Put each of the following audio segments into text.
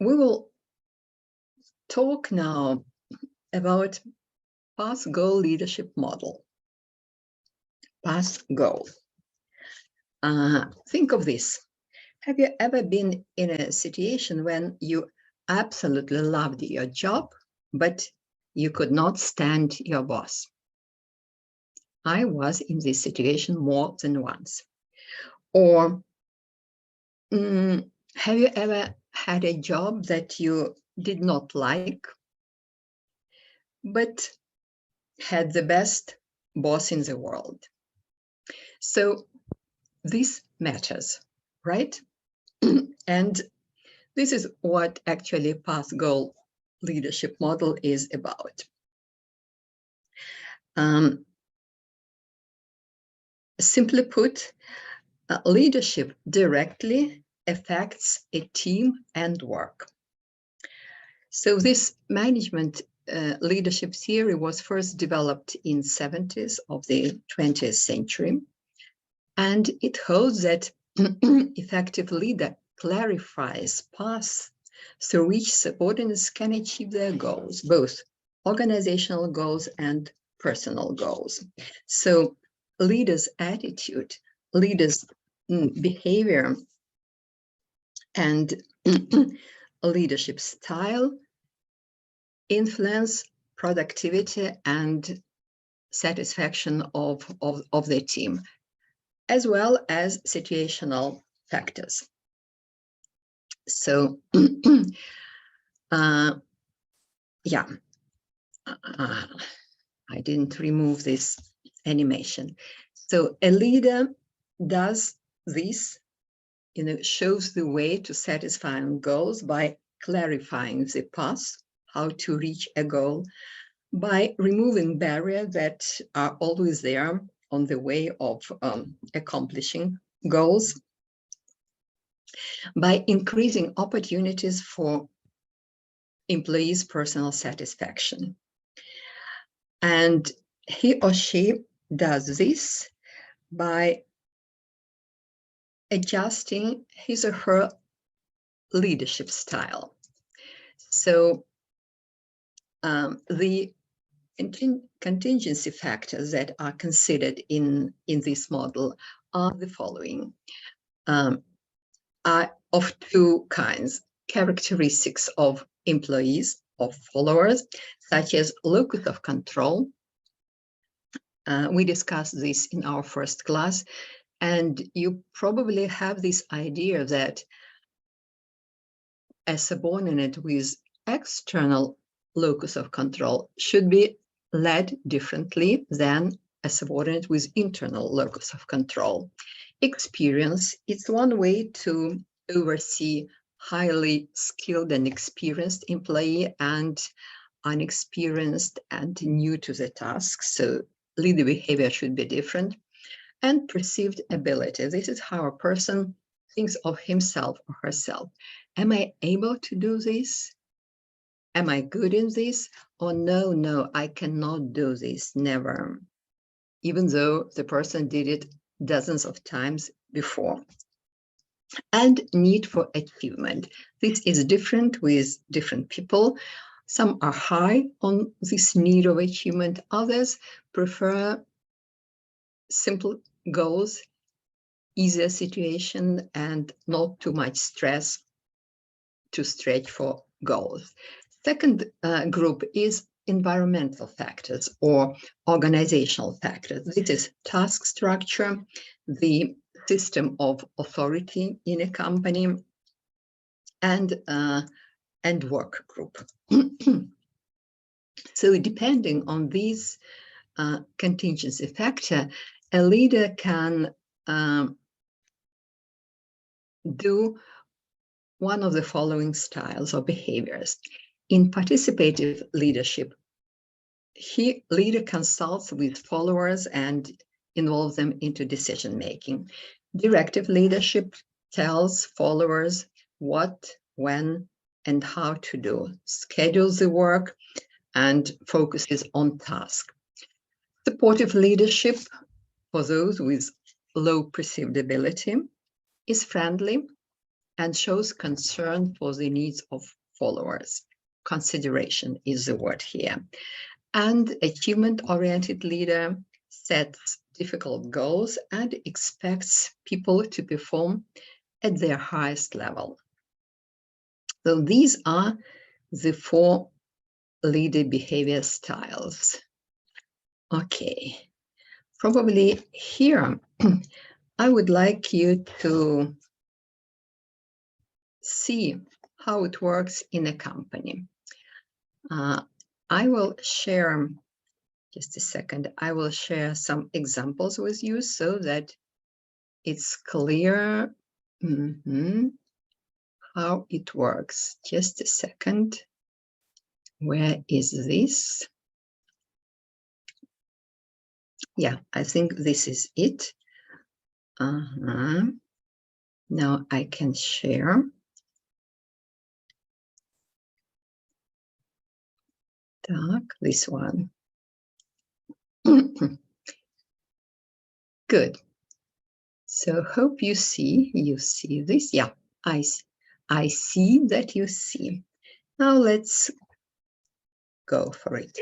We will talk now about past goal leadership model. Past goal. Think of this. Have you ever been in a situation when you absolutely loved your job, but you could not stand your boss? I was in this situation more than once. Or have you ever had a job that you did not like, but had the best boss in the world? So this matters, right? And this is what actually past goal leadership model is about. Simply put, leadership directly affects a team and work. So this management leadership theory was first developed in the 70s of the 20th century. And it holds that effective leader clarifies paths through which subordinates can achieve their goals, both organizational goals and personal goals. So leaders' attitude, leaders' behavior, and leadership style influence productivity and satisfaction of the team, as well as situational factors. So, yeah, I didn't remove this animation. So a leader does this, shows the way to satisfying goals by clarifying the path, how to reach a goal, by removing barriers that are always there on the way of accomplishing goals, by increasing opportunities for employees' personal satisfaction. And he or she does this by adjusting his or her leadership style. So the contingency factors that are considered in this model are the following. Are of two kinds: characteristics of employees, of followers, such as locus of control. We discussed this in our first class, and you probably have this idea that a subordinate with external locus of control should be led differently than a subordinate with internal locus of control. Experience is one way to oversee highly skilled and experienced employee and unexperienced and new to the task. So leader behavior should be different. And perceived ability. This is how a person thinks of himself or herself. Am I able to do this? Am I good in this? Or no, I cannot do this, never. Even though the person did it dozens of times before. And need for achievement. This is different with different people. Some are high on this need of achievement. Others prefer simple goals, easier situation, and not too much stress to stretch for goals. Second group is environmental factors or organizational factors. This is task structure, the system of authority in a company, and work group. So depending on these contingency factor, a leader can do one of the following styles or behaviors. In participative leadership, leader consults with followers and involves them into decision-making. Directive leadership tells followers what, when, and how to do, schedules the work, and focuses on task. Supportive leadership, for those with low perceived ability, is friendly and shows concern for the needs of followers. Consideration is the word here. And achievement-oriented leader sets difficult goals and expects people to perform at their highest level. So these are the 4 leader behavior styles. Okay, probably here I would like you to see how it works in a company. I will share, just a second, I will share some examples with you so that it's clear how it works. Just a second. Where is this? Yeah, I think this is it. Now I can share. This one. Good. So hope you see this. Yeah, I see that you see. Now let's go for it.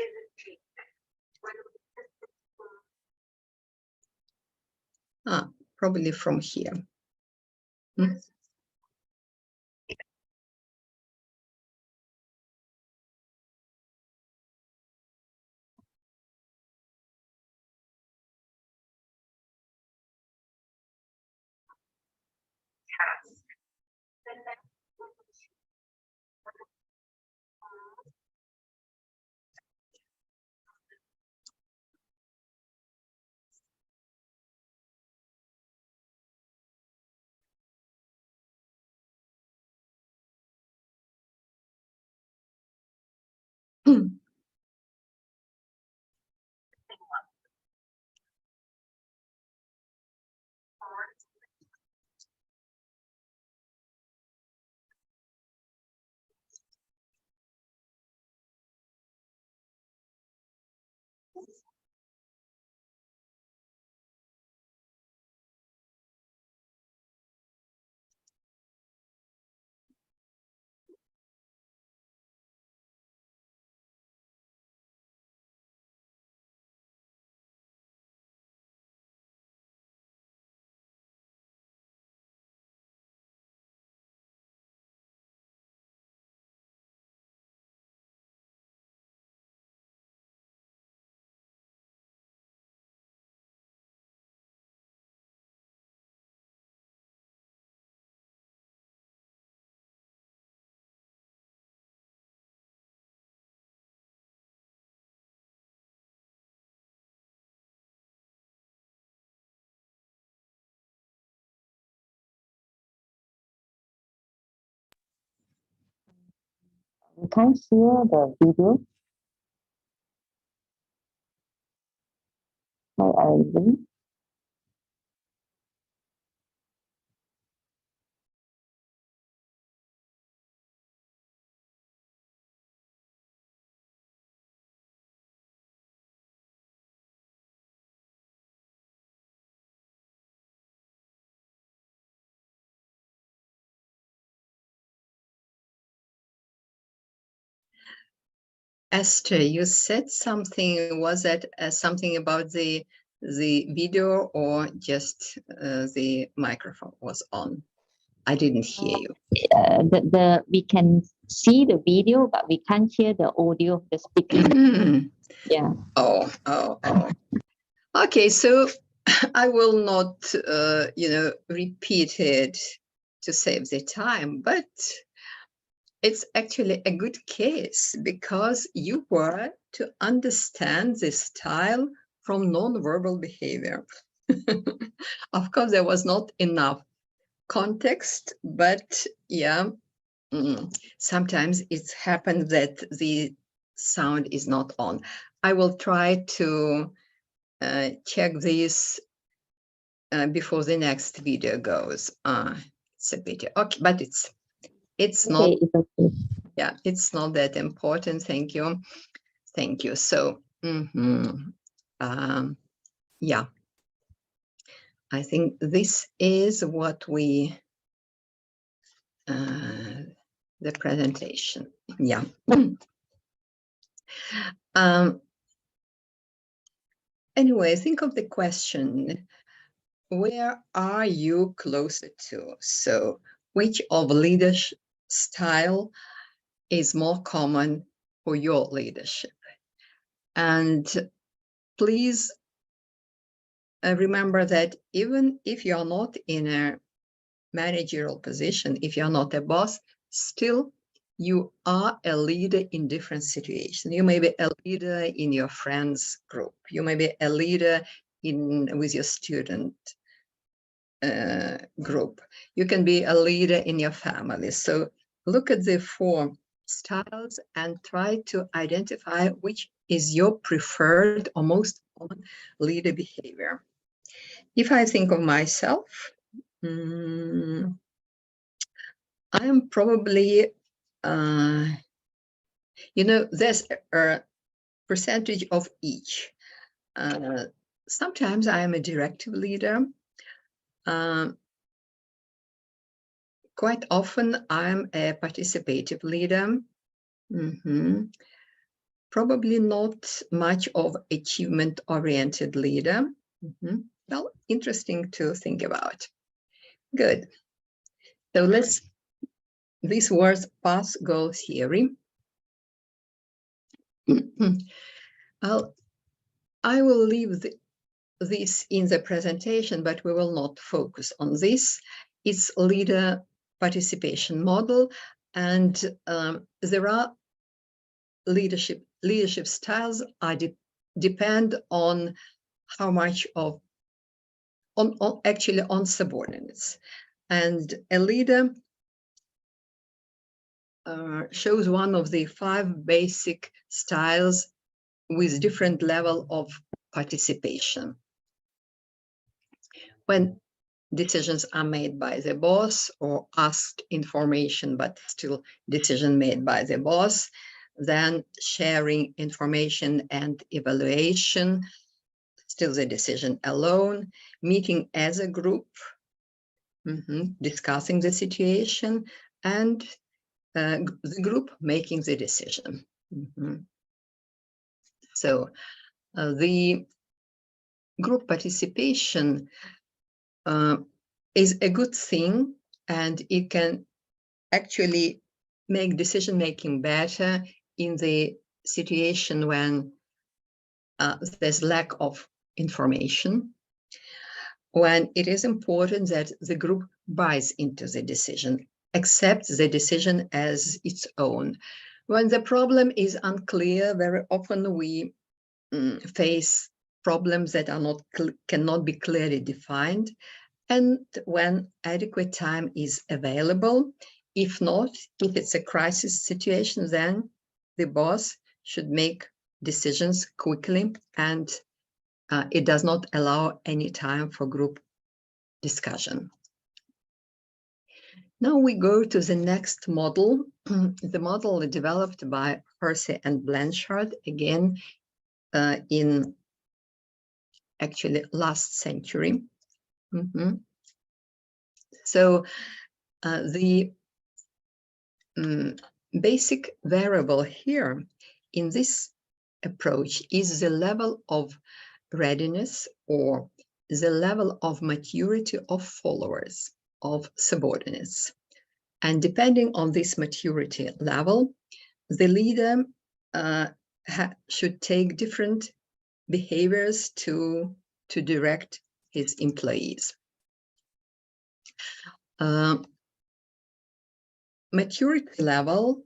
Probably from here. We can't hear the video. Link. Esther, you said something. Was that something about the video, or just the microphone was on? I didn't hear you. We can see the video, but we can't hear the audio, the speaking. Yeah. Oh. Okay, so I will not, repeat it to save the time, but it's actually a good case because you were to understand the style from non-verbal behavior. Of course, there was not enough context, but yeah, sometimes it's happened that the sound is not on. I will try to check this before the next video goes. It's a pity. Okay, but it's Okay, not. it's okay. Yeah, it's not that important. Thank you. So, yeah, I think this is what we the presentation. Yeah. Anyway, think of the question, where are you closer to? So which of leadership style is more common for your leadership? And please remember that even if you're not in a managerial position, if you're not a boss, still you are a leader in different situations. You may be a leader in your friends group. You may be a leader with your student group. You can be a leader in your family. So look at the 4 styles and try to identify which is your preferred or most common leader behavior. If I think of myself, I am probably, there's a percentage of each. Sometimes I am a directive leader. Quite often I'm a participative leader. Probably not much of achievement-oriented leader. Well, interesting to think about. Good. So these words pass, goal, theory. I will leave this in the presentation, but we will not focus on this. It's leader participation model, and there are leadership styles depend on how much of actually on subordinates, and a leader shows one of the 5 basic styles with different level of participation. When decisions are made by the boss or asked information, but still decision made by the boss, then sharing information and evaluation, still the decision alone, meeting as a group, discussing the situation, and the group making the decision. So the group participation is a good thing, and it can actually make decision-making better in the situation when there's lack of information, when it is important that the group buys into the decision, accepts the decision as its own. When the problem is unclear, very often we face problems that cannot be clearly defined, and when adequate time is available. If not, if it's a crisis situation, then the boss should make decisions quickly, and it does not allow any time for group discussion. Now we go to the next model, the model developed by Hersey and Blanchard, again in actually last century. So the basic variable here in this approach is the level of readiness or the level of maturity of followers, of subordinates. And depending on this maturity level, the leader should take different behaviors to direct his employees. Maturity level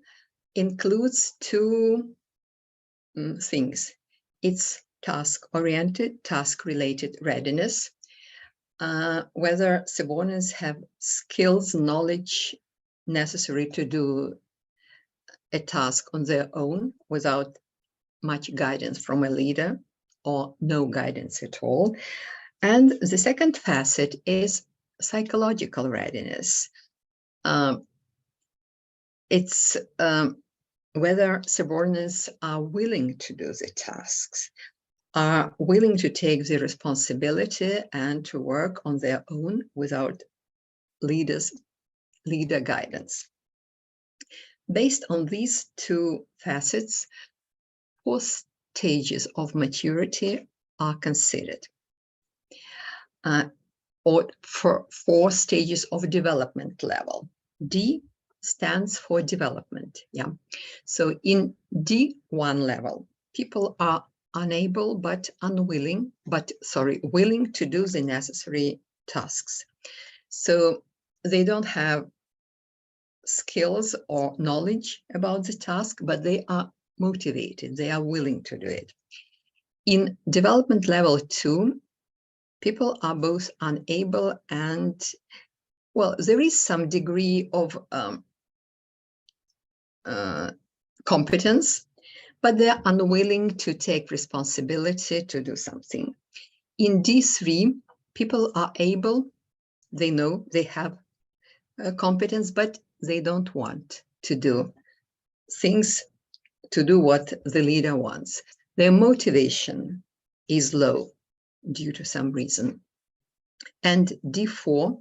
includes 2 things. It's task-oriented, task-related readiness, whether subordinates have skills, knowledge necessary to do a task on their own without much guidance from a leader or no guidance at all. And the second facet is psychological readiness. It's whether subordinates are willing to do the tasks, are willing to take the responsibility and to work on their own without leaders leader guidance. Based on these two facets, 4 stages of maturity are considered, or for 4 stages of development level. D stands for development. Yeah. So in D1 level, people are unable but unwilling, willing to do the necessary tasks. So they don't have skills or knowledge about the task, but they are motivated, they are willing to do it. In development level 2, people are both unable and, well, there is some degree of competence, but they're unwilling to take responsibility to do something. In D3, people are able, they know they have competence, but they don't want to do things, to do what the leader wants. Their motivation is low due to some reason. And D4,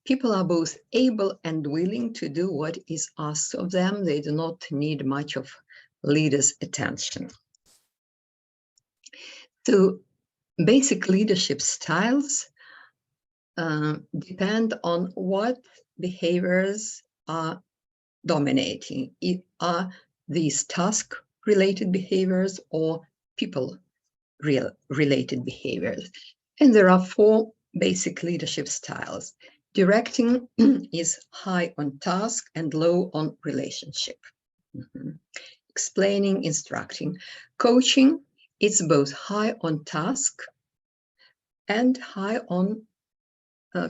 people are both able and willing to do what is asked of them. They do not need much of leaders' attention. So basic leadership styles depend on what behaviors are dominating. Are these task-related behaviors or people-related behaviors? And there are 4 basic leadership styles. Directing is high on task and low on relationship. Explaining, instructing. Coaching, it's both high on task and high on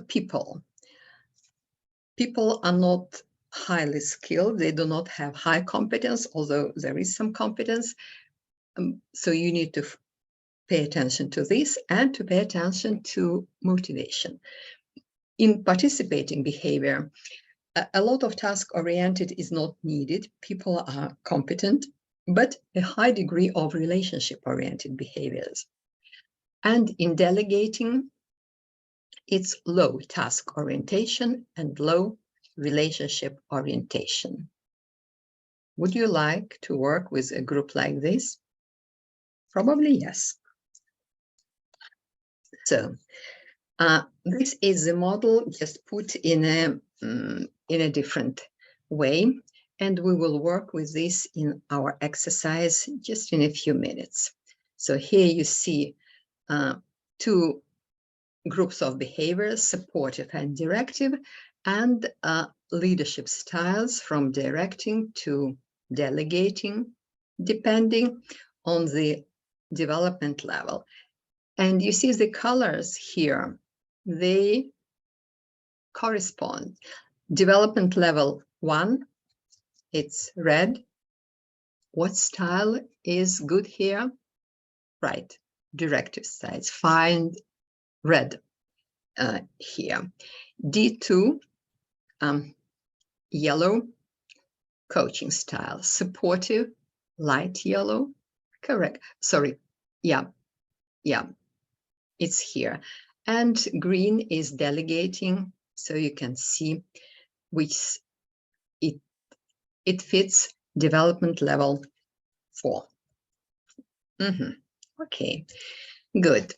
people. People are not highly skilled, they do not have high competence, although there is some competence. So you need to pay attention to this and to pay attention to motivation. In participating behavior, a lot of task-oriented is not needed. People are competent, but a high degree of relationship-oriented behaviors. And in delegating, it's low task orientation and low relationship orientation. Would you like to work with a group like this? Probably yes. So this is the model just put in a different way, and we will work with this in our exercise just in a few minutes. So here you see 2 groups of behaviors, supportive and directive, and leadership styles from directing to delegating, depending on the development level. And you see the colors here, they correspond. Development level 1, it's red. What style is good here? Right, directive styles, find red here. D2, yellow, coaching style. Supportive, light yellow, correct. Sorry, yeah, it's here. And green is delegating, so you can see which it fits development level 4. Okay, good.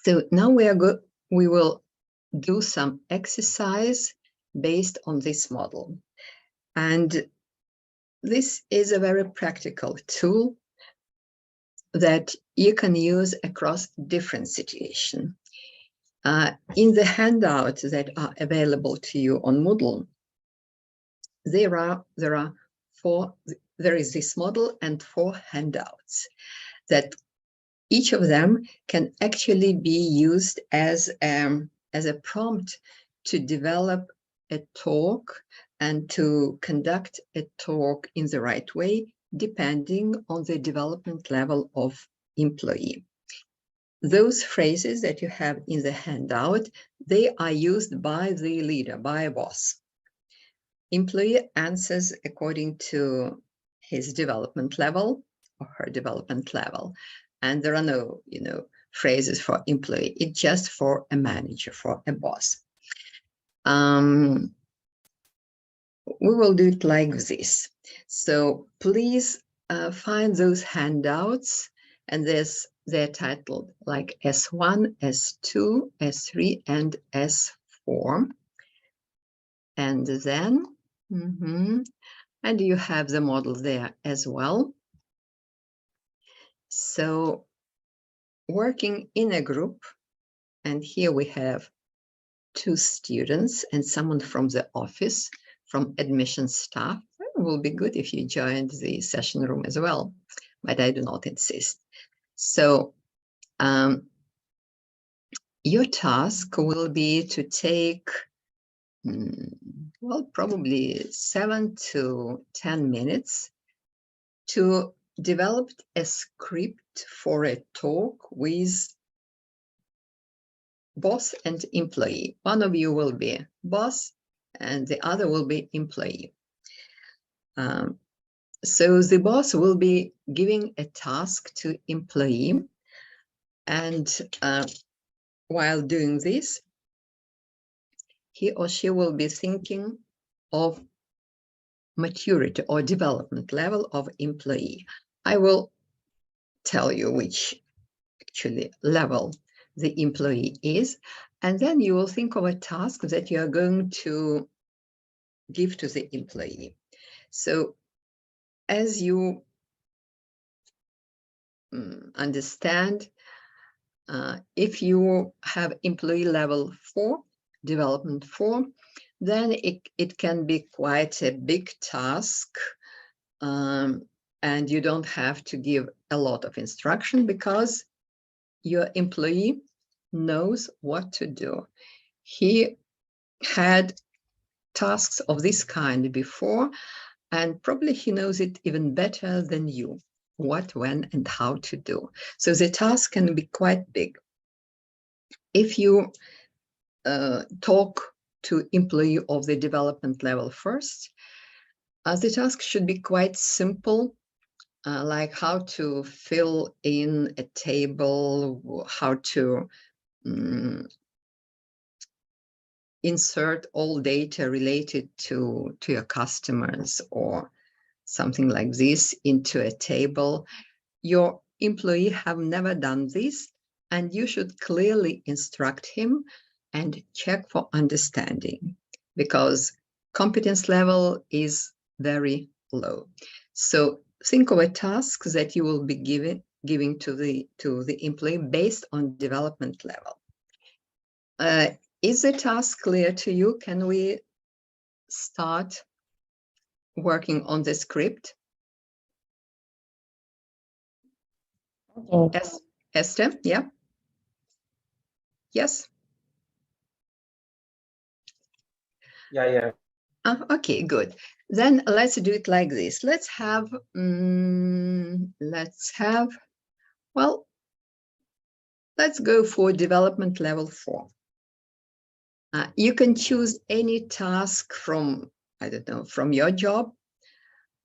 So now we will do some exercise based on this model. And this is a very practical tool that you can use across different situations. In the handouts that are available to you on Moodle, there is this model and 4 handouts that each of them can actually be used as a prompt to develop a talk and to conduct a talk in the right way, depending on the development level of employee. Those phrases that you have in the handout, they are used by the leader, by a boss. Employee answers according to his development level or her development level. And there are no, phrases for employee. It's just for a manager, for a boss. we will do it like this. So please find those handouts, and they're titled like S1, S2, S3, and S4. And then, and you have the model there as well. So working in a group, and here we have 2 students and someone from the office, from admission staff. It will be good if you joined the session room as well, but I do not insist. So your task will be to take, well, probably 7 to 10 minutes to develop a script for a talk with boss and employee. One of you will be boss and the other will be employee. So the boss will be giving a task to employee, and while doing this, he or she will be thinking of maturity or development level of employee. I will tell you which actually level the employee is, and then you will think of a task that you are going to give to the employee. So as you understand, if you have employee level 4, development 4, then it can be quite a big task, and you don't have to give a lot of instruction because your employee knows what to do. He had tasks of this kind before, and probably he knows it even better than you, what, when, and how to do. So the task can be quite big. If you talk to employee of the development level first, the task should be quite simple, like how to fill in a table, how to insert all data related to your customers or something like this into a table. Your employee have never done this, and you should clearly instruct him and check for understanding, because competence level is very low. So think of a task that you will be giving to the employee based on development level. Is the task clear to you? Can we start working on the script? Okay. Esther, yeah? Yes? Yeah. Okay, good. Then let's do it like this. Let's have, well, let's go for development level 4. You can choose any task from, I don't know, from your job,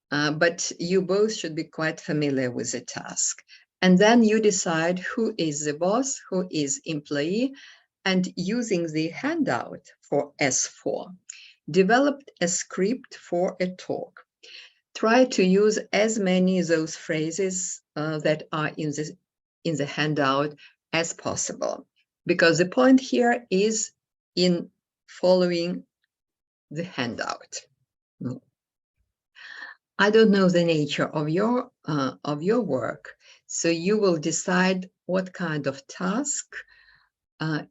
but you both should be quite familiar with the task. And then you decide who is the boss, who is employee, and using the handout for S4, developed a script for a talk. Try to use as many of those phrases that are in the handout as possible, because the point here is in following the handout. I don't know the nature of your work, so you will decide what kind of task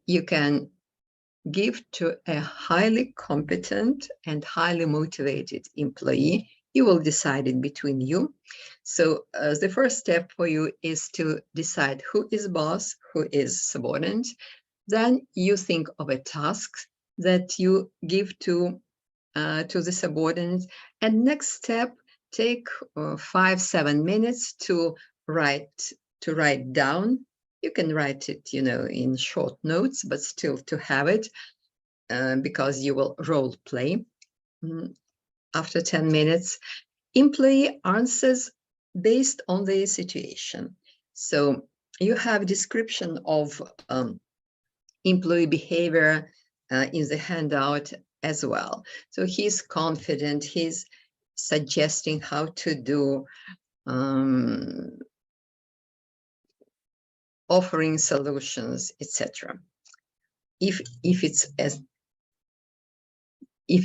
you can give to a highly competent and highly motivated employee. You will decide it between you. So the first step for you is to decide who is boss, who is subordinate. Then you think of a task that you give to the subordinate. And next step, take 5-7 minutes to write down. You can write it, in short notes, but still to have it, because you will role play. After 10 minutes, employee answers based on the situation. So you have description of employee behavior in the handout, as well. So he's confident, he's suggesting how to do, offering solutions, etc. If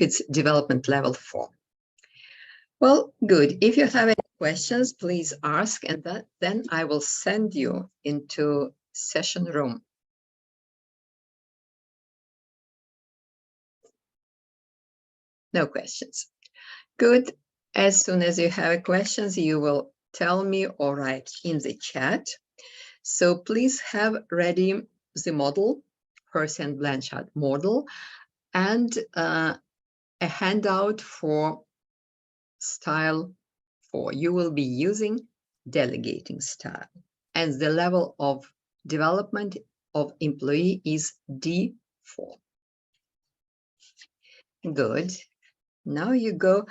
it's development level 4. Well, good. If you have any questions, please ask, and then I will send you into session room. No questions. Good. As soon as you have questions, you will tell me or write in the chat. So please have ready the model, Percy Blanchard model, and a handout for style 4. You will be using delegating style, and the level of development of employee is D4. Good. Now you go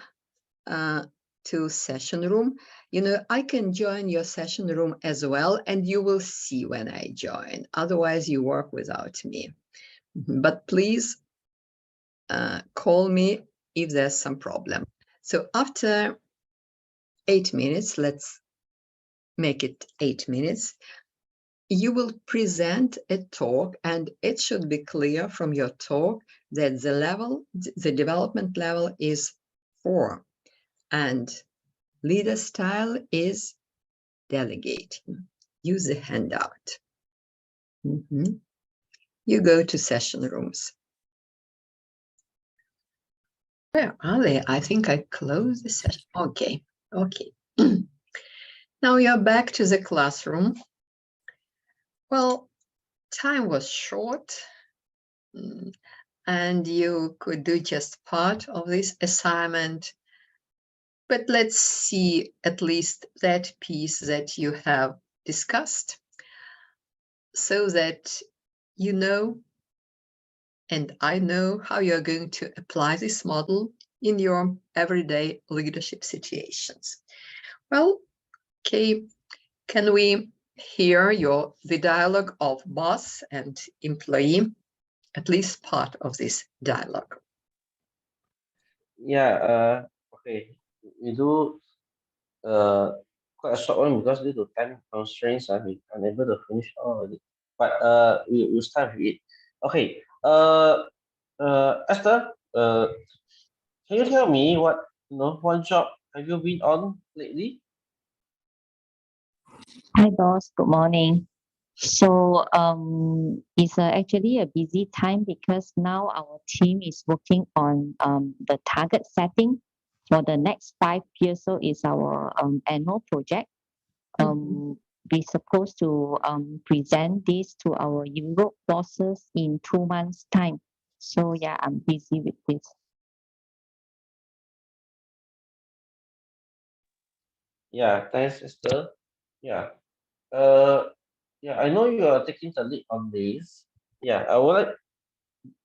to session room. You know, I can join your session room as well, and you will see when I join. Otherwise, you work without me. But please call me if there's some problem. So after 8 minutes, let's make it 8 minutes, you will present a talk, and it should be clear from your talk that the development level is 4, and leader style is delegating. Use the handout. You go to session rooms. Where are they? I think I closed the session. Okay. Now you're back to the classroom. Well, time was short, and you could do just part of this assignment. But let's see at least that piece that you have discussed, so that you know, and I know, how you're going to apply this model in your everyday leadership situations. Well, okay, can we hear the dialogue of boss and employee, at least part of this dialogue? Yeah, okay. We do quite a short one because due to time constraints, we are unable to finish all of it. But we'll start with it. Okay. Esther, can you tell me what one job have you been on lately? Hi, boss. Good morning. So it's actually a busy time because now our team is working on the target setting for the next 5 years. So it's our annual project. We're supposed to present this to our Europe bosses in 2 months' time. So yeah, I'm busy with this. Yeah, thanks, Esther. Yeah. Yeah, I know you are taking the lead on this. Yeah, I would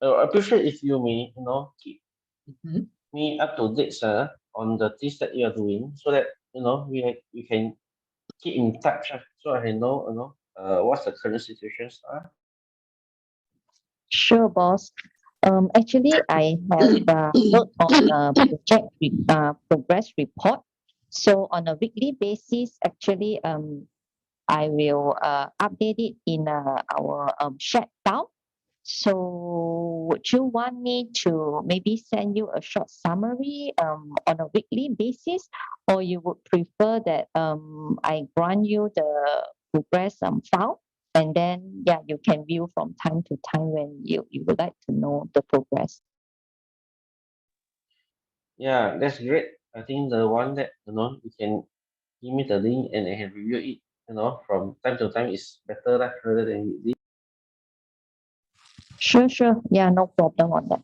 appreciate if you may, keep me up to date, sir, on the things that you are doing, so that we can keep in touch, so I can know, what's the current situations are. Sure, boss. Actually, I have worked on a project progress report. So on a weekly basis, actually, I will update it in our chat down. So would you want me to maybe send you a short summary on a weekly basis, or you would prefer that I grant you the progress file, and then yeah, you can view from time to time when you would like to know the progress? Yeah, that's great. I think the one that you can give me the link and I can review it, from time to time is better rather than weekly. Sure. Yeah, no problem on that.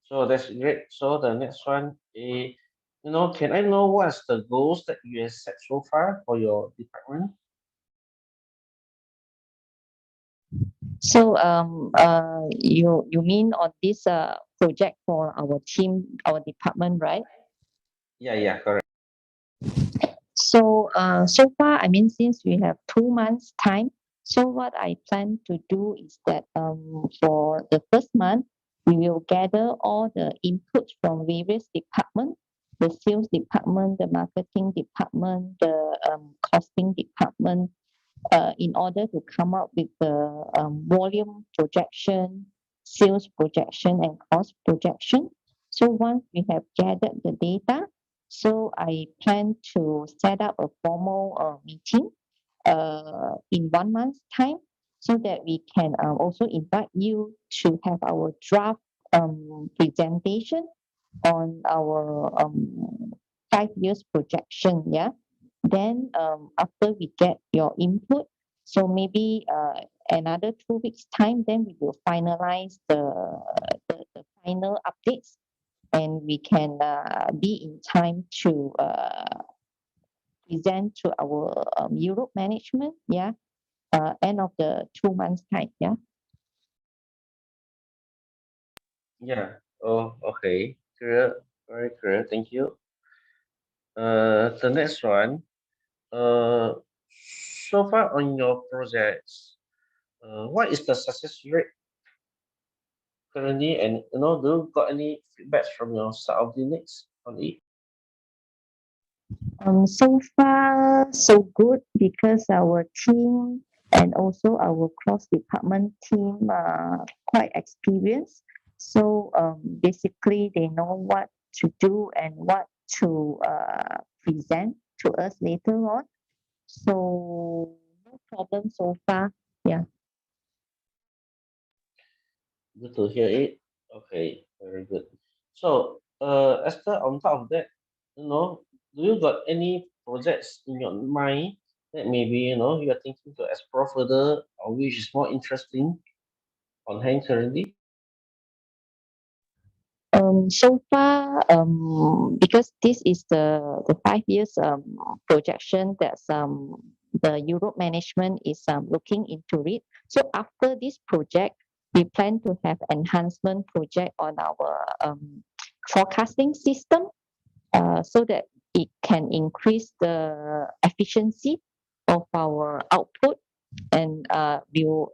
So that's great. So the next one is, can I know what's the goals that you have set so far for your department? So you mean on this project for our team, our department, right? Yeah, correct. So so far, I mean, since we have 2 months time, So what I plan to do is that for the first month, we will gather all the inputs from various departments, the sales department, the marketing department, the costing department, in order to come up with the volume projection, sales projection, and cost projection. So once we have gathered the data, so I plan to set up a formal meeting in 1 month's time, so that we can also invite you to have our draft presentation on our 5 years projection. Yeah. Then after we get your input, so maybe another 2 weeks time, then we will finalize the final updates, and we can be in time to present to our Europe management. Yeah. End of the 2 months time. Yeah. Yeah. Oh, okay. Clear. Very clear. Thank you. The next one. So far on your projects, what is the success rate currently? And do you got any feedbacks from your subordinates on it? So far, so good, because our team and also our cross-department team are quite experienced. So basically, they know what to do and what to present to us later on. So no problem so far. Yeah. Good to hear it. Okay, very good. So, Esther, on top of that, do you got any projects in your mind that maybe you are thinking to explore further, or which is more interesting on hand currently? So far, because this is the 5 years projection that the Europe management is looking into it. So after this project, we plan to have enhancement project on our forecasting system, so that it can increase the efficiency of our output, and we'll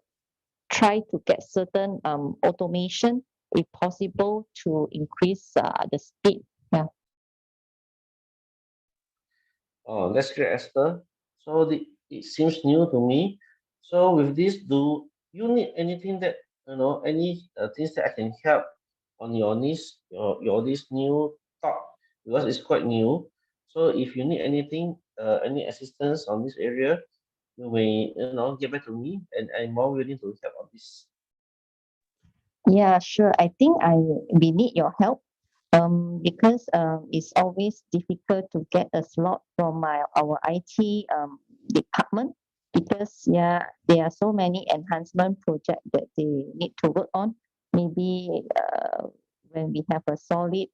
try to get certain automation, if possible, to increase the speed. Yeah. Oh, that's great, Esther. So it seems new to me. So with this, do you need anything that any things that I can help on your needs, your this new thought, because it's quite new. So if you need anything, any assistance on this area, you may get back to me, and I'm more willing to help on this. Yeah, sure. I think we need your help, because it's always difficult to get a slot from our IT department, because yeah, there are so many enhancement projects that they need to work on. Maybe when we have a solid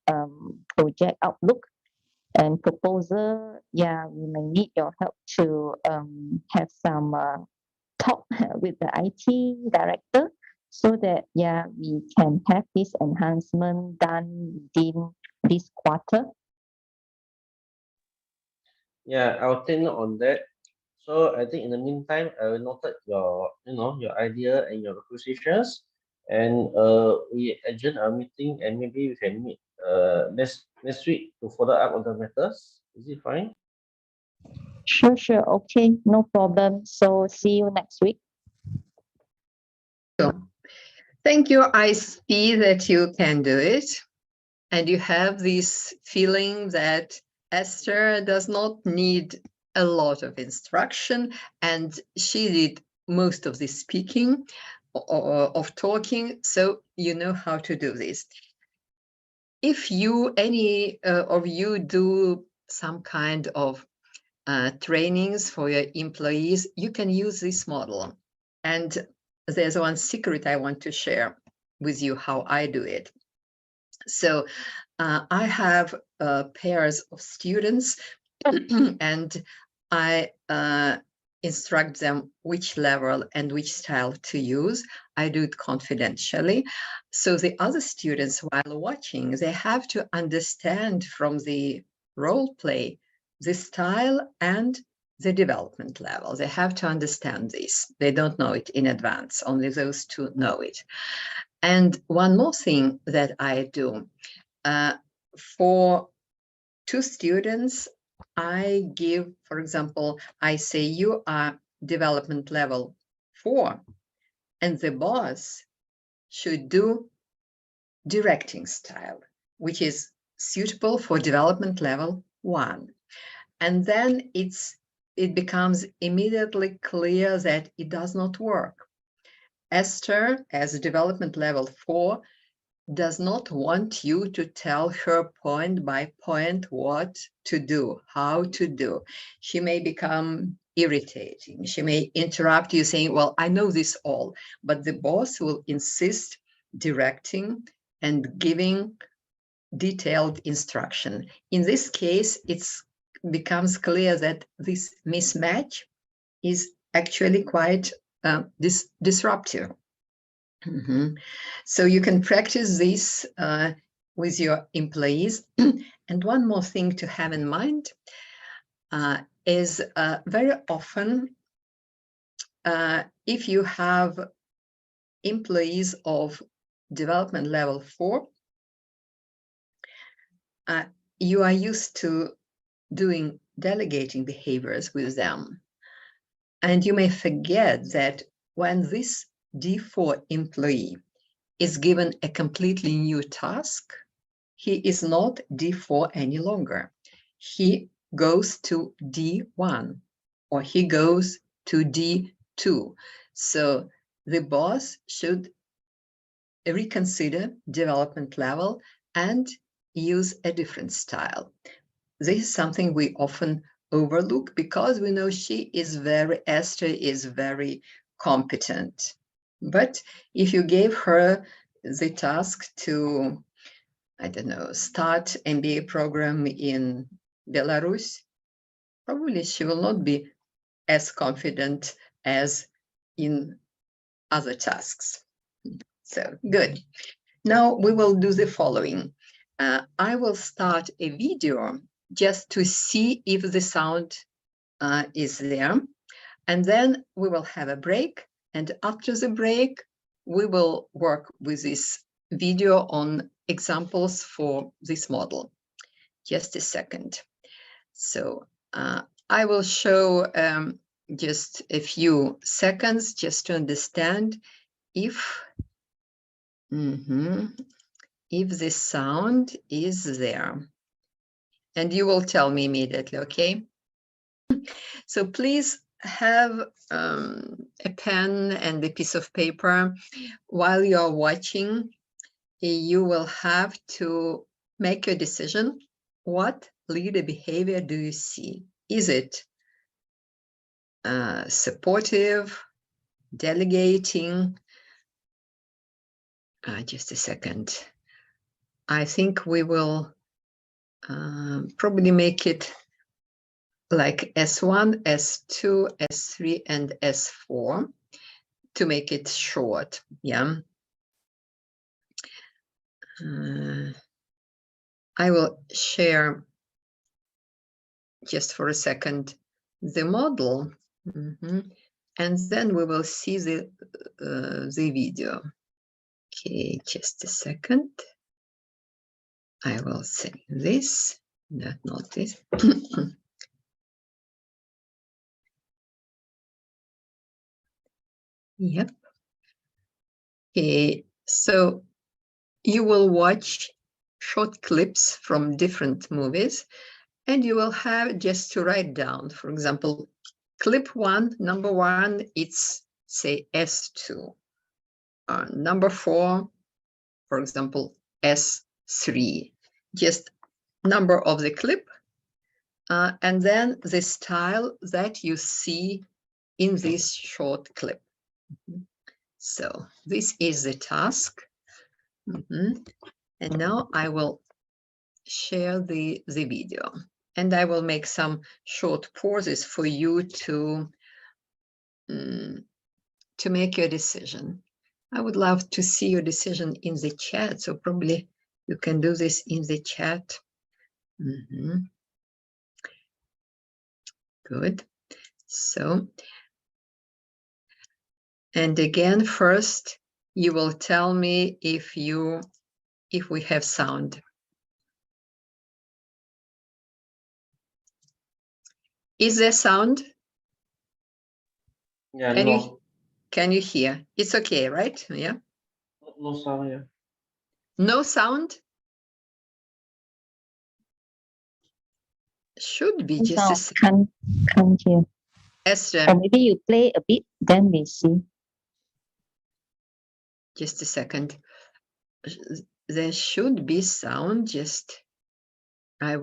project outlook and proposal, yeah, we may need your help to have some talk with the IT director, so that yeah, we can have this enhancement done within this quarter. Yeah, I'll take note on that. So I think in the meantime, I will note your your idea and your requisitions, and we adjourn our meeting, and maybe we can meet next week to follow up on the matters. Is it fine? Sure, sure. Okay, no problem. So see you next week. Thank you. I see that you can do it. And you have this feeling that Esther does not need a lot of instruction, and she did most of the speaking of talking, so you know how to do this. If any of you do some kind of trainings for your employees, you can use this model. And there's one secret I want to share with you how I do it. So I have pairs of students and I instruct them which level and which style to use. I do it confidentially. So the other students, while watching, they have to understand from the role play the style and the development level. They have to understand this. They don't know it in advance. Only those two know it. And one more thing that I do, for 2 students, I give, for example, I say you are development level 4, and the boss should do directing style, which is suitable for development level 1. And then it becomes immediately clear that it does not work. Esther, as a development level 4, does not want you to tell her point by point what to do, how to do. She may become irritating. She may interrupt you saying, well, I know this all, but the boss will insist directing and giving detailed instruction. In this case, it becomes clear that this mismatch is actually quite disruptive. So you can practice this with your employees. And one more thing to have in mind is very often, if you have employees of development level 4, you are used to doing delegating behaviors with them. And you may forget that when this D4 employee is given a completely new task, he is not D4 any longer. He goes to D1 or he goes to D2. So the boss should reconsider development level and use a different style. This is something we often overlook because we know Esther is very competent. But if you gave her the task to, I don't know, start MBA program in Belarus, probably she will not be as confident as in other tasks. So good. Now we will do the following. I will start a video just to see if the sound is there. And then we will have a break. And after the break, we will work with this video on examples for this model. Just a second. So I will show just a few seconds just to understand if the sound is there. And you will tell me immediately, okay? So please have a pen and a piece of paper. While you're watching, you will have to make a decision. What leader behavior do you see? Is it supportive, delegating? Just a second. I think we will probably make it like S1, S2, S3, and S4 to make it short, yeah. I will share just for a second the model, and then we will see the video. Okay, just a second. I will say this, not this. Yep. Okay, so you will watch short clips from different movies, and you will have just to write down, for example, clip 1, number 1, it's say S2. Number 4, for example, S3. Just number of the clip, and then the style that you see in this short clip. So this is the task. And now I will share the video, and I will make some short pauses for you to make your decision. I would love to see your decision in the chat, so probably you can do this in the chat. Good. So, and again, first, you will tell me if we have sound. Is there sound? Yeah, Can you hear? It's okay, right? Yeah. No sound, yeah. No sound? Should be just a second. Can't hear. Esther, Or maybe you play a bit, then we see. just a second. There should be sound, just I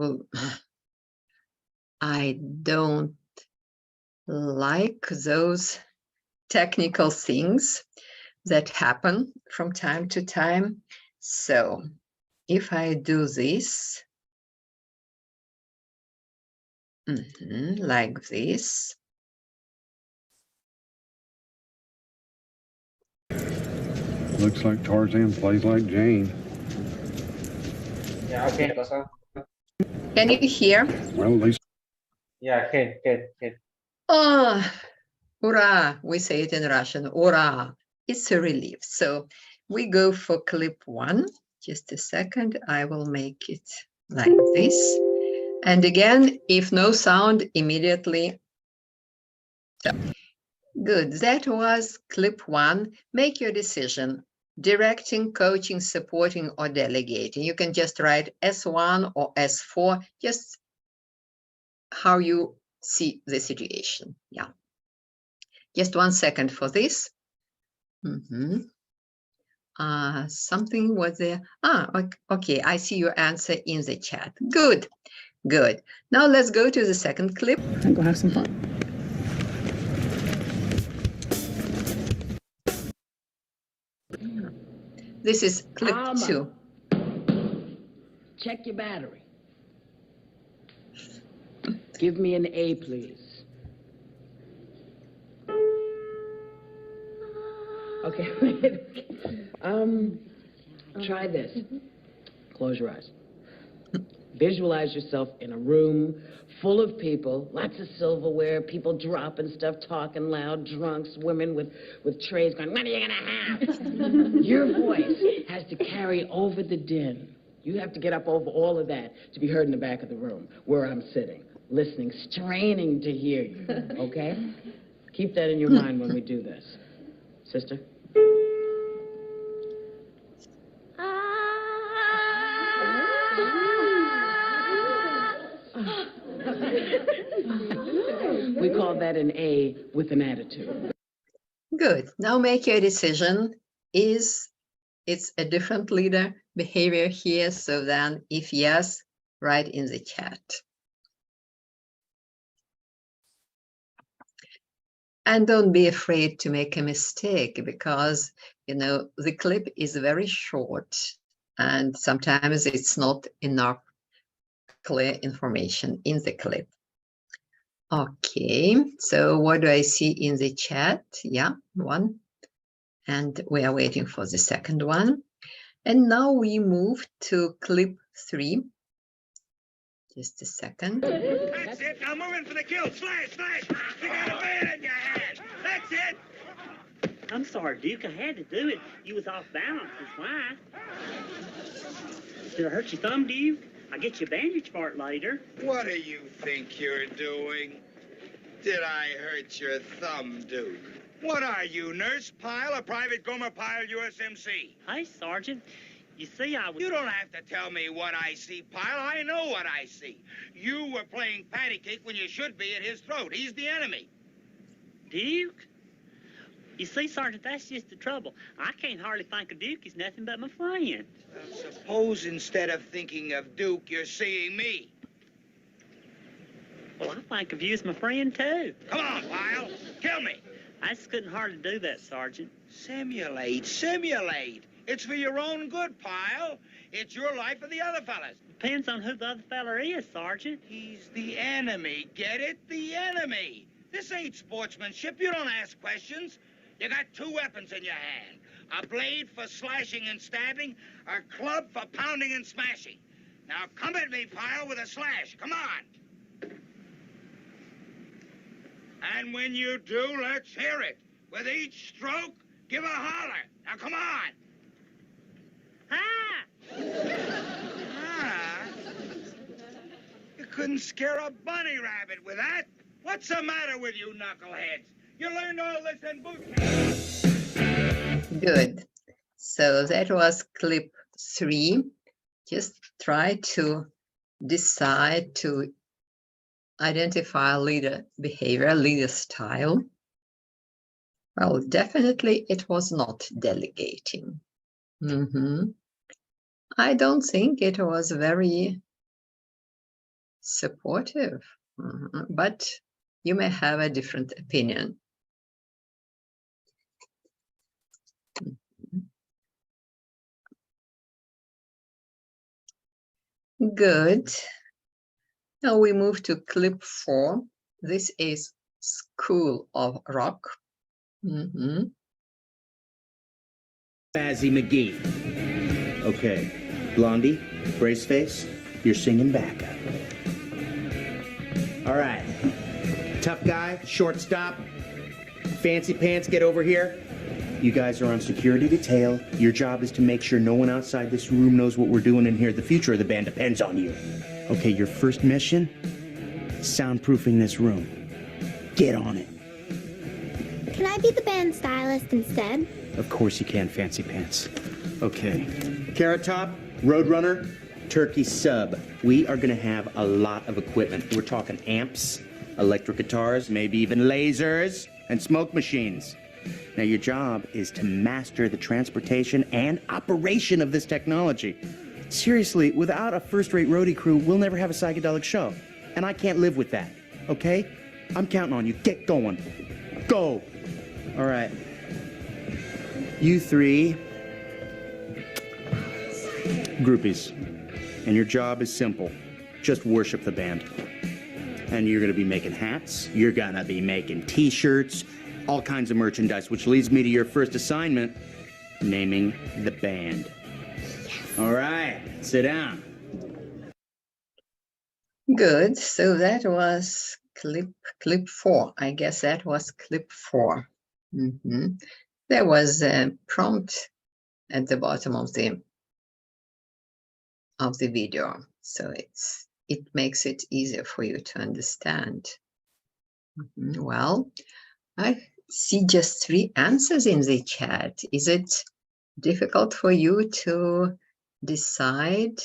don't like those technical things that happen from time to time. So if I do this, like this. Looks like Tarzan plays like Jane. Yeah, okay, got sound. Can you hear? Well, at least. Yeah, can. Oh, hurrah! We say it in Russian, hurrah! It's a relief. So we go for clip 1. Just a second, I will make it like this. And again, if no sound, immediately. So, good, that was clip 1. Make your decision. Directing, coaching, supporting, or delegating. You can just write S1 or S4, just how you see the situation. Yeah. Just 1 second for this. Something was there. Okay, I see your answer in the chat. Good. Now let's go to the second clip. And go have some fun. This is clip 2. Check your battery. Give me an A, please. Okay, try this. Close your eyes. Visualize yourself in a room full of people, lots of silverware, people dropping stuff, talking loud, drunks, women with trays going, what are you gonna have? Your voice has to carry over the din. You have to get up over all of that to be heard in the back of the room where I'm sitting, listening, straining to hear you, okay? Keep that in your mind when we do this. Sister? We call that an A with an attitude. Good. Now make your decision. It's a different leader behavior here? So then if yes, write in the chat. And don't be afraid to make a mistake because, the clip is very short and sometimes it's not enough clear information in the clip. Okay, so what do I see in the chat? Yeah, 1. And we are waiting for the second one. And now we move to clip 3. Just a second. That's it. Now move in for the kill. Slash. You got a man in your hand. That's it. I'm sorry, Duke. I had to do it. You was off balance. That's why. Did I hurt your thumb, Duke? I'll get you a bandage for it later. What do you think you're doing? Did I hurt your thumb, Duke? What are you, Nurse Pyle or Private Gomer Pyle, USMC? Hey, Sergeant. You see, I was... You don't have to tell me what I see, Pyle. I know what I see. You were playing patty cake when you should be at his throat. He's the enemy. Duke? You see, Sergeant, that's just the trouble. I can't hardly think of Duke as nothing but my friend. Well, suppose instead of thinking of Duke, you're seeing me. Well, I think of you as my friend, too. Come on, Pyle. Kill me. I just couldn't hardly do that, Sergeant. Simulate. It's for your own good, Pyle. It's your life or the other fella's. Depends on who the other fella is, Sergeant. He's the enemy. Get it? The enemy. This ain't sportsmanship. You don't ask questions. You got 2 weapons in your hand. A blade for slashing and stabbing, a club for pounding and smashing. Now come at me, Pyle, with a slash. Come on. And when you do, let's hear it. With each stroke, give a holler. Now, come on. Ah! Ah. You couldn't scare a bunny rabbit with that. What's the matter with you knuckleheads? You learned all this in boot camp. Good. So that was clip 3. Just try to decide to identify leader behavior, leader style. Well, definitely it was not delegating. I don't think it was very supportive, but you may have a different opinion. Good. Now we move to clip 4. This is School of Rock. Bazzy McGee. Okay, Blondie, brace face, you're singing backup. All right, tough guy, shortstop, fancy pants, get over here. You guys are on security detail. Your job is to make sure no one outside this room knows what we're doing in here. The future of the band depends on you. Okay, your first mission, soundproofing this room. Get on it. Can I be the band stylist instead? Of course you can, fancy pants. Okay. Carrot Top, Roadrunner, Turkey Sub. We are gonna have a lot of equipment. We're talking amps, electric guitars, maybe even lasers, and smoke machines. Now your job is to master the transportation and operation of this technology. Seriously, without a first-rate roadie crew, we'll never have a psychedelic show. And I can't live with that, okay? I'm counting on you. Get going. Go. All right. You 3 groupies. And your job is simple. Just worship the band. And you're gonna be making hats. You're gonna be making t-shirts, all kinds of merchandise, which leads me to your first assignment, naming the band. All right, sit down. Good. So that was clip 4. I guess that was clip 4. There was a prompt at the bottom of the video, so it makes it easier for you to understand. Well, I see just 3 answers in the chat. Is it difficult for you to decide?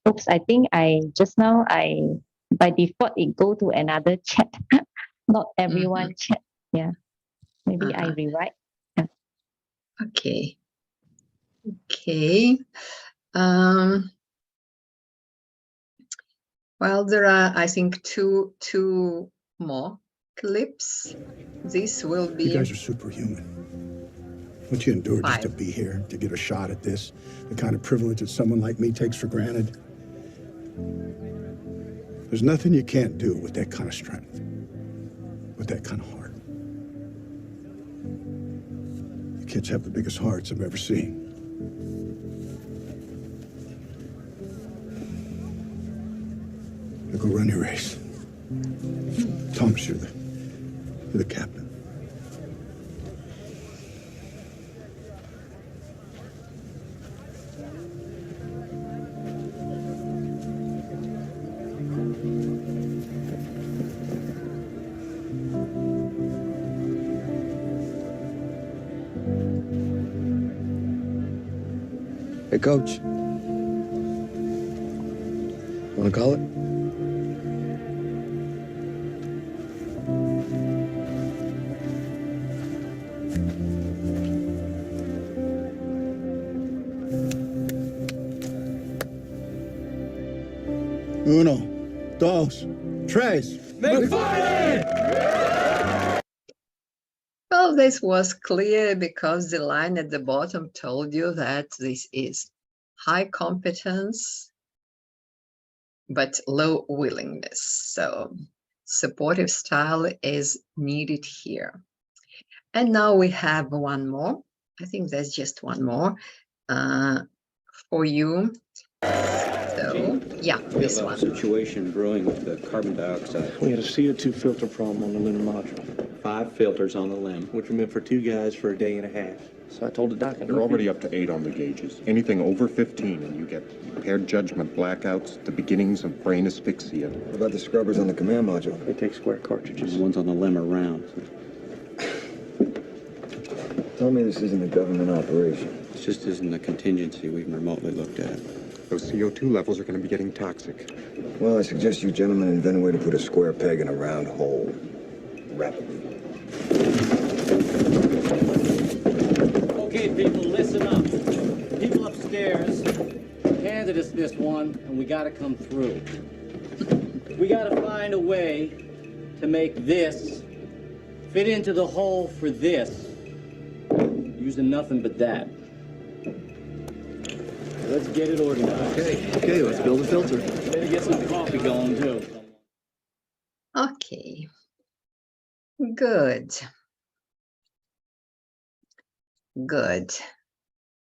Oops, I think just now by default it go to another chat. Not everyone chat. Yeah. Maybe I rewrite. Yeah. Okay. Well, there are, I think, two more clips. This will be. You guys are superhuman. What you endured just 5. to be here, to get a shot at this, the kind of privilege that someone like me takes for granted. There's nothing you can't do with that kind of strength, with that kind of heart. You kids have the biggest hearts I've ever seen. Now go run your race. Thomas, you're the captain. Hey, Coach. Want to call it? Uno, dos, tres. Well, this was clear because the line at the bottom told you that this is high competence, but low willingness. So supportive style is needed here. And now we have one more. I think there's just one more for you. So, yeah, this one. Situation brewing with the carbon dioxide. We had a CO2 filter problem on the lunar module. 5 filters on the limb, which were meant for 2 guys for a day and a half. So I told the doc, You're already up to 8 on the gauges. Anything over 15 and you get impaired judgment, blackouts, the beginnings of brain asphyxia. What about the scrubbers on the command module? They take square cartridges. the ones on the limb are round. Tell me this isn't a government operation. This just isn't a contingency we've remotely looked at. Those CO2 levels are going to be getting toxic. Well, I suggest you gentlemen invent a way to put a square peg in a round hole. Rapidly. Okay, people, listen up. People upstairs handed us this one, and we gotta come through. We gotta find a way to make this fit into the hole for this, using nothing but that. Let's get it organized. Okay, let's build a filter. Better get some coffee going, too. Okay. Good. Good.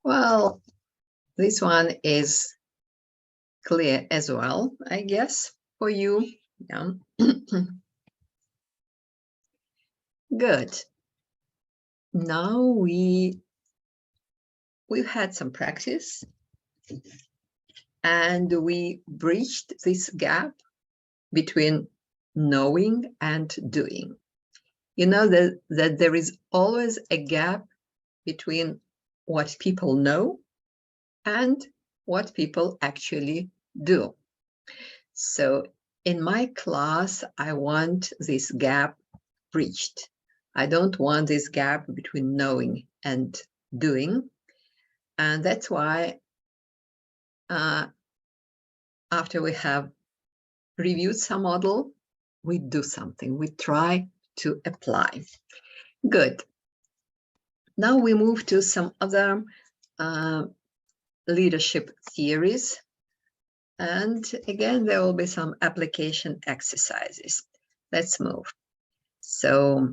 Well, this one is clear as well, I guess, for you. Yeah. Good. Now we've had some practice and we bridged this gap between knowing and doing. You know that there is always a gap between what people know and what people actually do. So in my class, I want this gap bridged. I don't want this gap between knowing and doing. And that's why after we have reviewed some model, we do something, we try to apply. Good. Now we move to some other leadership theories. And again, there will be some application exercises. Let's move. So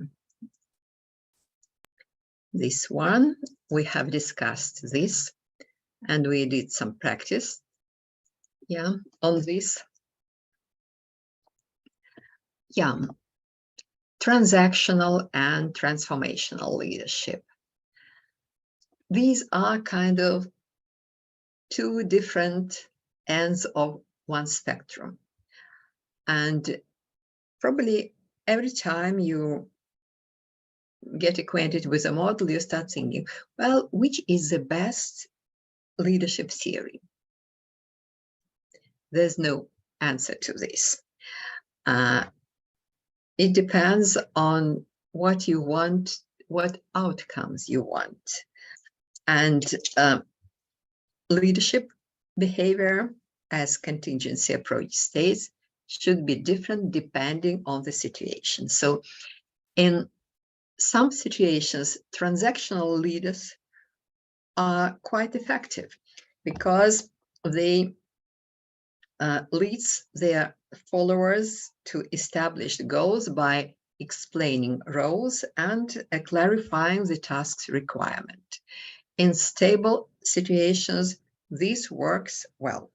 this one, we have discussed this and we did some practice, yeah, on this. Yeah, transactional and transformational leadership. These are kind of two different ends of one spectrum. And probably every time you get acquainted with a model, you start thinking, well, which is the best leadership theory? There's no answer to this. It depends on what you want, what outcomes you want. And leadership behavior, as contingency approach states, should be different depending on the situation. So in some situations, transactional leaders are quite effective because they lead their followers to establish goals by explaining roles and clarifying the task's requirement. In stable situations, this works well.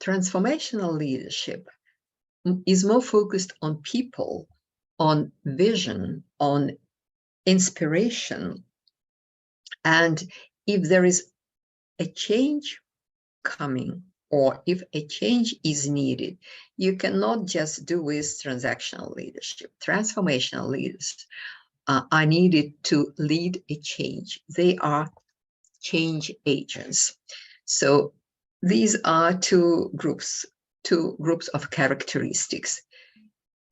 Transformational leadership is more focused on people, on vision, on inspiration. And if there is a change coming, or if a change is needed, you cannot just do with transactional leadership. Transformational leaders are needed to lead a change. They are change agents. So these are two groups of characteristics.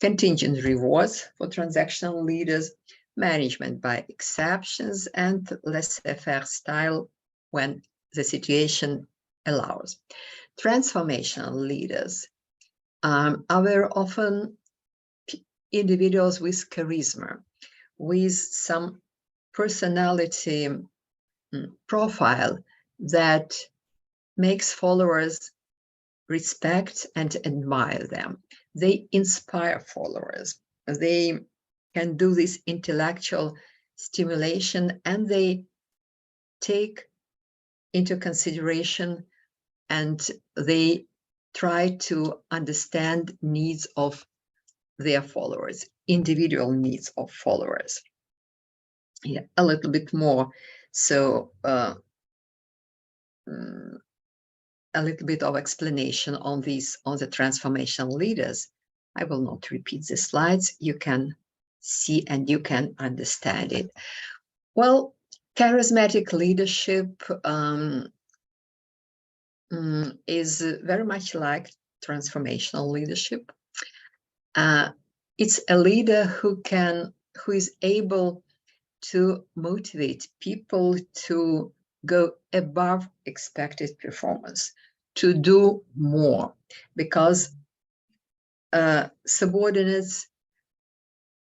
Contingent rewards for transactional leaders, management by exceptions, and laissez-faire style when the situation allows. Transformational leaders are very often individuals with charisma, with some personality profile that makes followers respect and admire them. They inspire followers. They can do this intellectual stimulation, and they take into consideration and they try to understand needs of their followers, individual needs of followers. Yeah, a little bit more. So a little bit of explanation on these, on the transformational leaders. I will not repeat the slides. You can see and you can understand it. Well, charismatic leadership is very much like transformational leadership. It's a leader who is able to motivate people to go above expected performance, to do more, because subordinates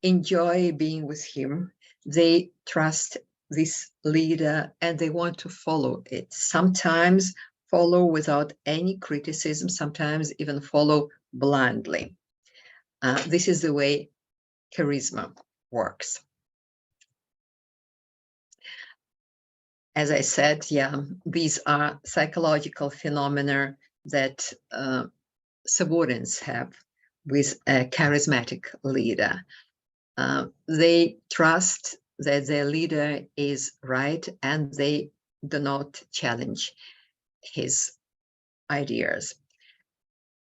enjoy being with him. They trust this leader and they want to follow it. Sometimes follow without any criticism, sometimes even follow blindly. This is the way charisma works. As I said, yeah, these are psychological phenomena that subordinates have with a charismatic leader. They trust that their leader is right and they do not challenge his ideas.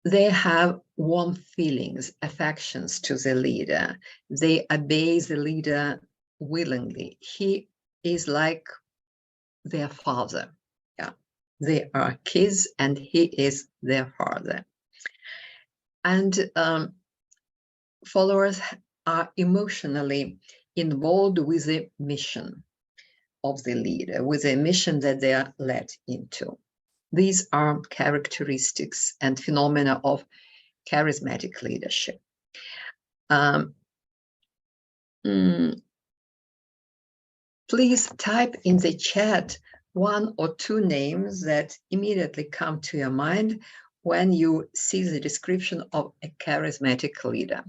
They have warm feelings, affections to the leader. They obey the leader willingly. He is like their father. Yeah, they are kids and he is their father. And followers are emotionally involved with the mission of the leader, with the mission that they are led into. These are characteristics and phenomena of charismatic leadership. Please type in the chat one or two names that immediately come to your mind when you see the description of a charismatic leader.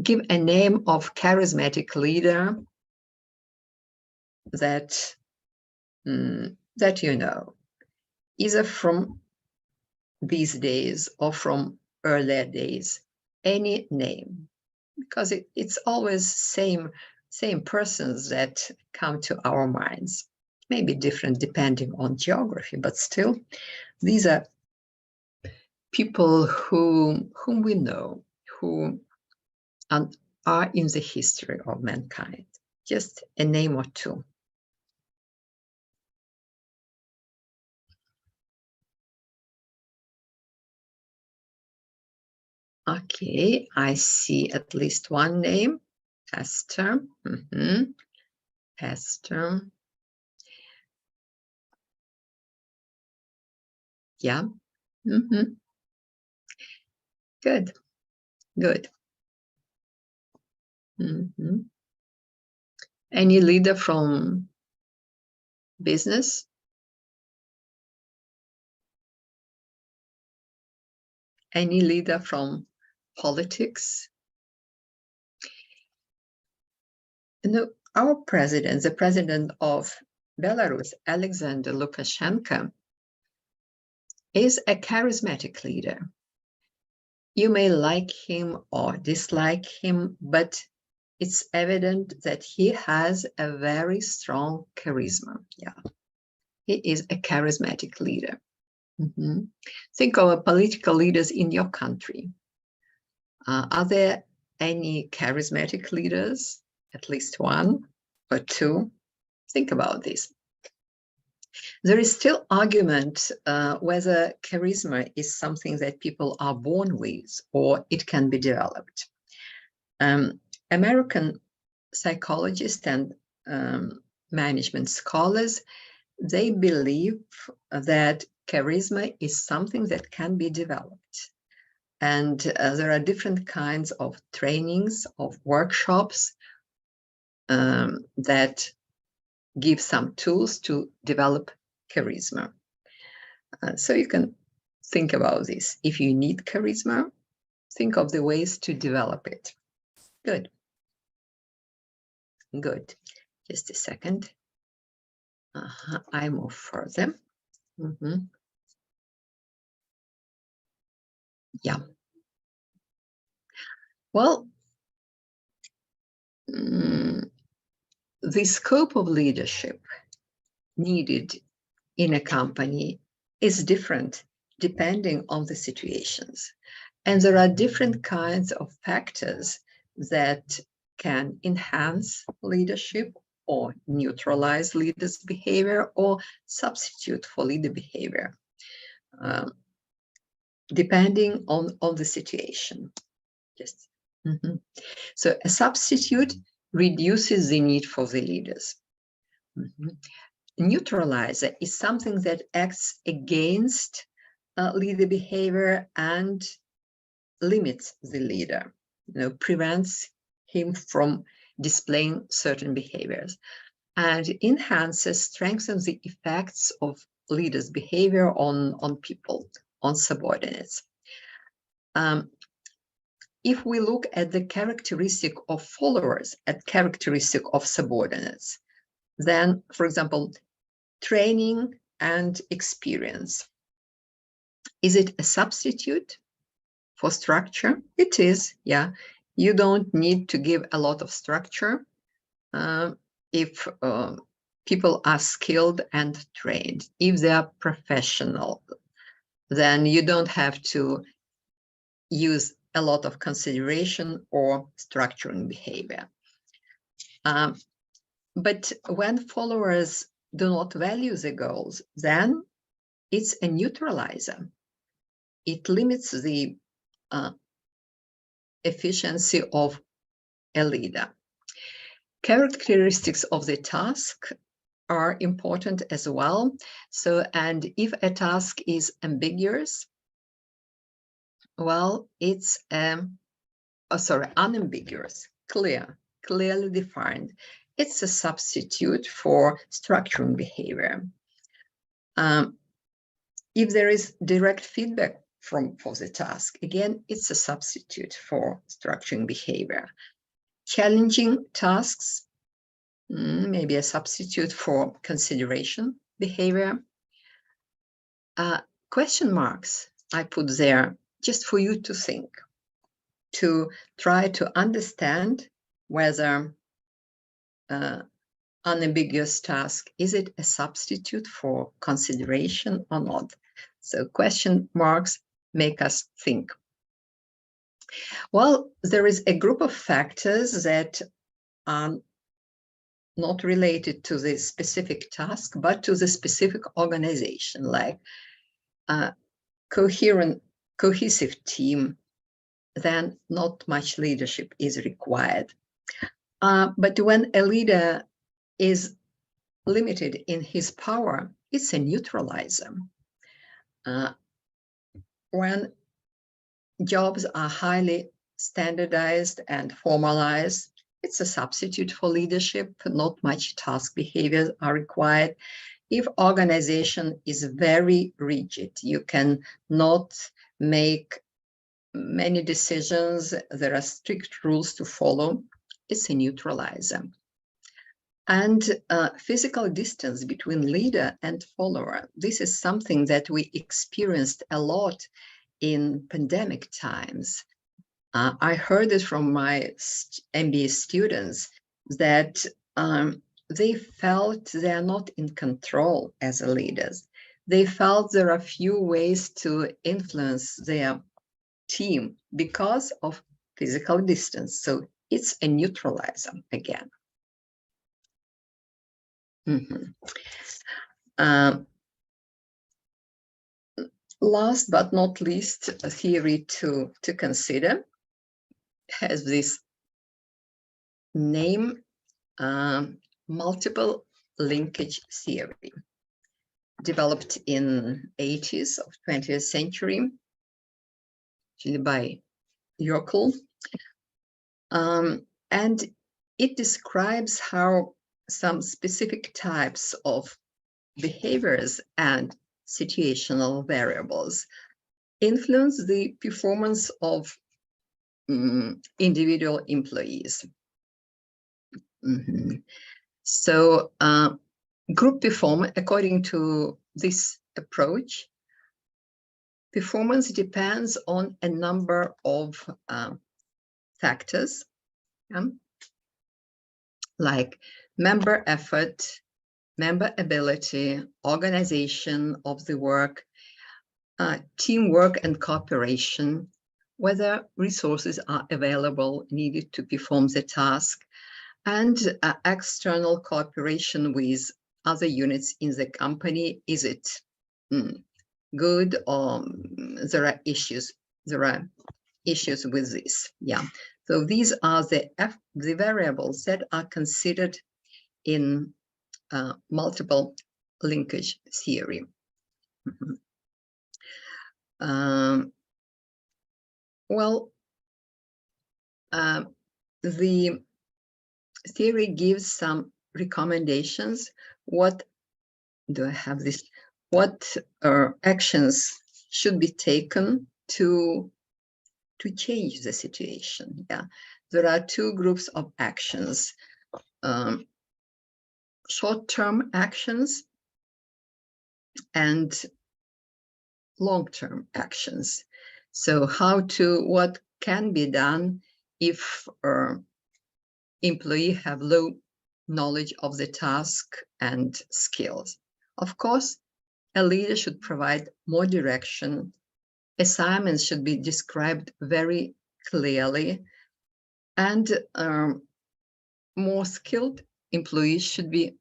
Give a name of charismatic leader that you know, either from these days or from earlier days, any name, because it's always same persons that come to our minds, maybe different depending on geography, but still, these are people whom we know, who are in the history of mankind. Just a name or two. Okay, I see at least one name, Esther. Esther. Yeah. Good. Good. Any leader from business? Any leader from politics? No, our president, the president of Belarus, Alexander Lukashenko, is a charismatic leader. You may like him or dislike him, but it's evident that he has a very strong charisma. Yeah, he is a charismatic leader. Think of political leaders in your country. Are there any charismatic leaders? At least one or two? Think about this. There is still argument whether charisma is something that people are born with or it can be developed. American psychologists and management scholars, they believe that charisma is something that can be developed. And there are different kinds of trainings, of workshops that give some tools to develop charisma. So you can think about this. If you need charisma, think of the ways to develop it. Good. Good. Just a second. I move further. Yeah. Well, the scope of leadership needed in a company is different depending on the situations. And there are different kinds of factors that can enhance leadership or neutralize leaders' behavior or substitute for leader behavior, depending on the situation. Just So a substitute reduces the need for the leaders. Neutralizer is something that acts against leader behavior and limits the leader, prevents him from displaying certain behaviors, and enhances, strengthens the effects of leaders' behavior on people, on subordinates. If we look at the characteristic of followers, at characteristic of subordinates, then, for example, training and experience. Is it a substitute for structure? It is, yeah. You don't need to give a lot of structure if people are skilled and trained. If they are professional, then you don't have to use a lot of consideration or structuring behavior. But when followers do not value the goals, then it's a neutralizer. It limits the efficiency of a leader. Characteristics of the task are important as well. So, and if a task is ambiguous, well, it's unambiguous, clearly defined. It's a substitute for structuring behavior. If there is direct feedback for the task, again, it's a substitute for structuring behavior. Challenging tasks, maybe a substitute for consideration behavior. Question marks I put there just for you to think, to try to understand whether unambiguous task, is it a substitute for consideration or not? So question marks make us think. Well, there is a group of factors that are not related to the specific task, but to the specific organization, like cohesive team, then not much leadership is required. But when a leader is limited in his power, it's a neutralizer. When jobs are highly standardized and formalized, it's a substitute for leadership. Not much task behaviors are required. If organization is very rigid, you can not make many decisions, there are strict rules to follow, it's a neutralizer. And physical distance between leader and follower. This is something that we experienced a lot in pandemic times. I heard it from my MBA students that they felt they are not in control as leaders. They felt there are few ways to influence their team because of physical distance. So it's a neutralizer again. Last but not least, a theory to consider has this name, multiple linkage theory, developed in 80s of 20th century, actually by Yorkel. And it describes how some specific types of behaviors and situational variables influence the performance of individual employees. So group performance, according to this approach, performance depends on a number of factors, like member effort, member ability, organization of the work, teamwork and cooperation, whether resources are available needed to perform the task, and external cooperation with other units in the company. Is it good, or there are issues? There are issues with this. Yeah. So these are the variables that are considered in multiple linkage theory. The theory gives some recommendations. What do I have this? What actions should be taken to change the situation? Yeah, there are two groups of actions: short-term actions and long-term actions. So what can be done if employee have low knowledge of the task and skills? Of course, a leader should provide more direction. Assignments should be described very clearly, and more skilled employees should be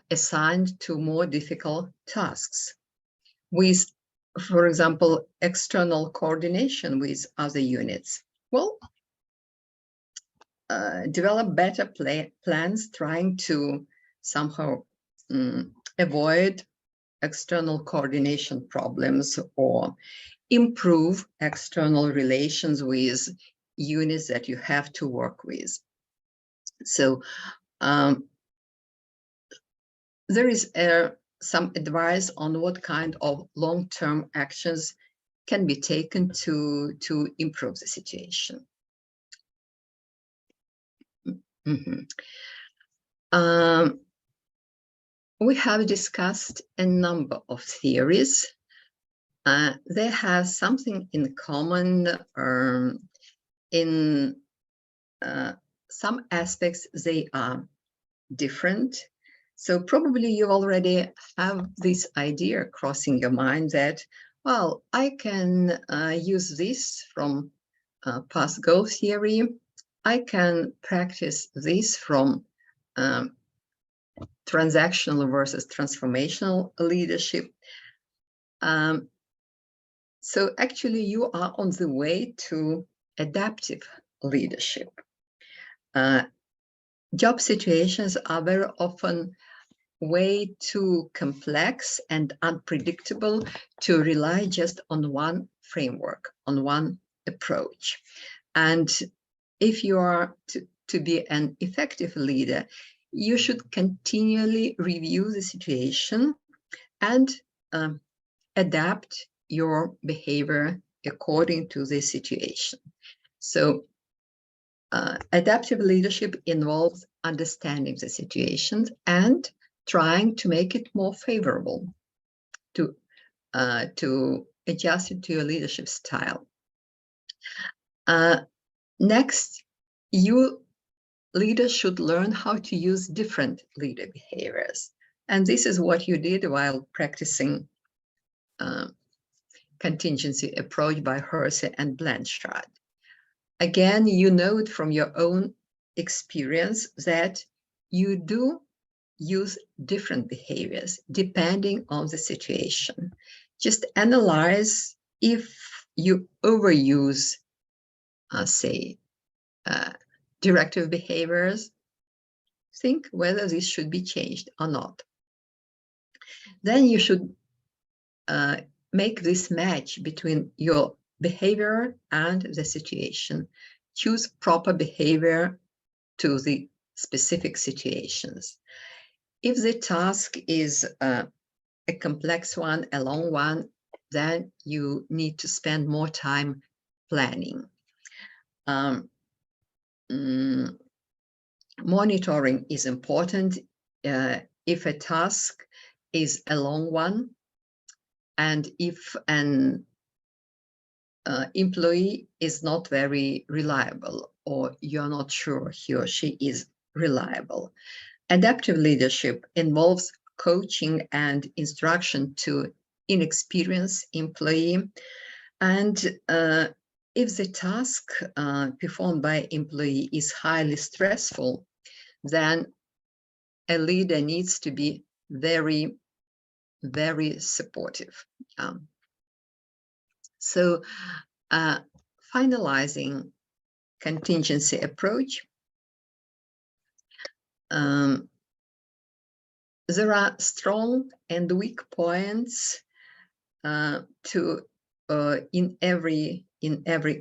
assigned to more difficult tasks with, for example, external coordination with other units. Well, develop better plans trying to somehow avoid external coordination problems or improve external relations with units that you have to work with. So there is some advice on what kind of long-term actions can be taken to improve the situation. We have discussed a number of theories. They have something in common. In some aspects, they are different. So probably you already have this idea crossing your mind that, well, I can use this from past goal theory. I can practice this from transactional versus transformational leadership. So actually you are on the way to adaptive leadership. Job situations are very often way too complex and unpredictable to rely just on one framework, on one approach. And if you are to be an effective leader, you should continually review the situation and adapt your behavior according to the situation. So adaptive leadership involves understanding the situation and trying to make it more favorable, to adjust it to your leadership style. Next, you leaders should learn how to use different leader behaviors. And this is what you did while practicing contingency approach by Hersey and Blanchard. Again, you know it from your own experience that you do use different behaviors depending on the situation. Just analyze if you overuse, say, directive behaviors. Think whether this should be changed or not. Then you should make this match between your behavior and the situation. Choose proper behavior to the specific situations. If the task is a complex one, a long one, then you need to spend more time planning. monitoring is important if a task is a long one, and if an employee is not very reliable, or you're not sure he or she is reliable. Adaptive leadership involves coaching and instruction to inexperienced employee, and if the task performed by employee is highly stressful, then a leader needs to be very, very supportive. So finalizing contingency approach, there are strong and weak points in every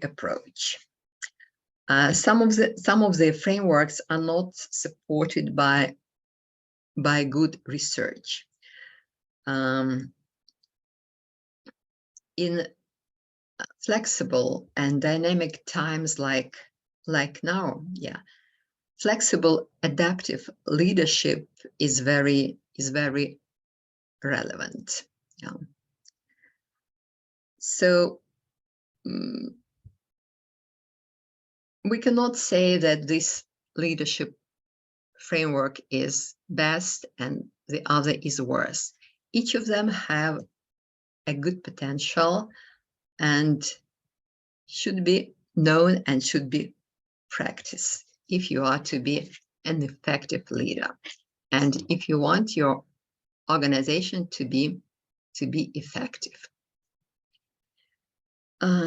approach. Some of the frameworks are not supported by good research. In flexible and dynamic times like now, flexible adaptive leadership is very relevant. So we cannot say that this leadership framework is best and the other is worse. Each of them have a good potential and should be known and should be practiced if you are to be an effective leader, and if you want your organization to be effective.